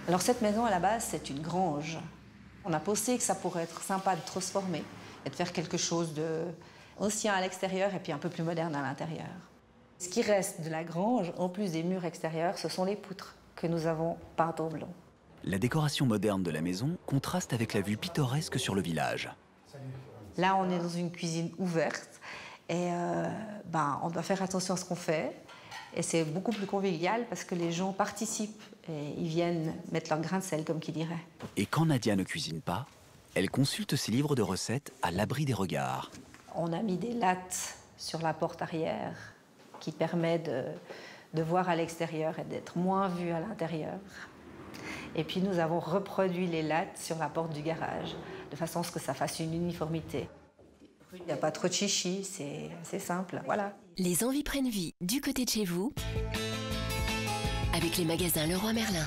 Alors cette maison, à la base, c'est une grange. On a pensé que ça pourrait être sympa de transformer et de faire quelque chose de ancien à l'extérieur et puis un peu plus moderne à l'intérieur. Ce qui reste de la grange, en plus des murs extérieurs, ce sont les poutres que nous avons peintes en blanc. La décoration moderne de la maison contraste avec la vue pittoresque sur le village. Là, on est dans une cuisine ouverte et on doit faire attention à ce qu'on fait. Et c'est beaucoup plus convivial parce que les gens participent et ils viennent mettre leur grain de sel, comme qui dirait. Et quand Nadia ne cuisine pas, elle consulte ses livres de recettes à l'abri des regards. On a mis des lattes sur la porte arrière qui permet de voir à l'extérieur et d'être moins vu à l'intérieur. Et puis nous avons reproduit les lattes sur la porte du garage, de façon à ce que ça fasse une uniformité. Il n'y a pas trop de chichi, c'est simple, voilà. Les envies prennent vie du côté de chez vous, avec les magasins Leroy Merlin.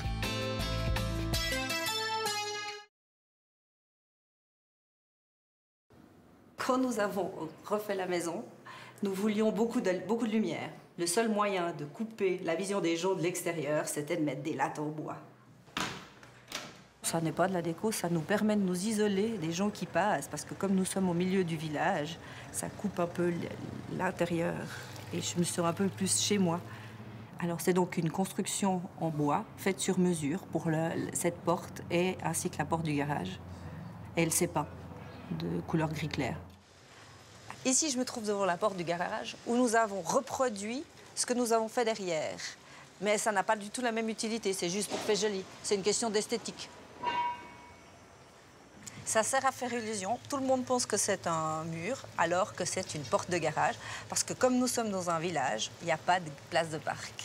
Quand nous avons refait la maison, nous voulions beaucoup de lumière. Le seul moyen de couper la vision des gens de l'extérieur, c'était de mettre des lattes en bois. Ça n'est pas de la déco, ça nous permet de nous isoler des gens qui passent, parce que comme nous sommes au milieu du village, ça coupe un peu l'intérieur et je me sens un peu plus chez moi. Alors c'est donc une construction en bois, faite sur mesure pour cette porte et ainsi que la porte du garage. Et elle s'est peinte de couleur gris clair. Ici, je me trouve devant la porte du garage où nous avons reproduit ce que nous avons fait derrière. Mais ça n'a pas du tout la même utilité, c'est juste pour faire joli. C'est une question d'esthétique. Ça sert à faire illusion. Tout le monde pense que c'est un mur, alors que c'est une porte de garage. Parce que comme nous sommes dans un village, il n'y a pas de place de parc.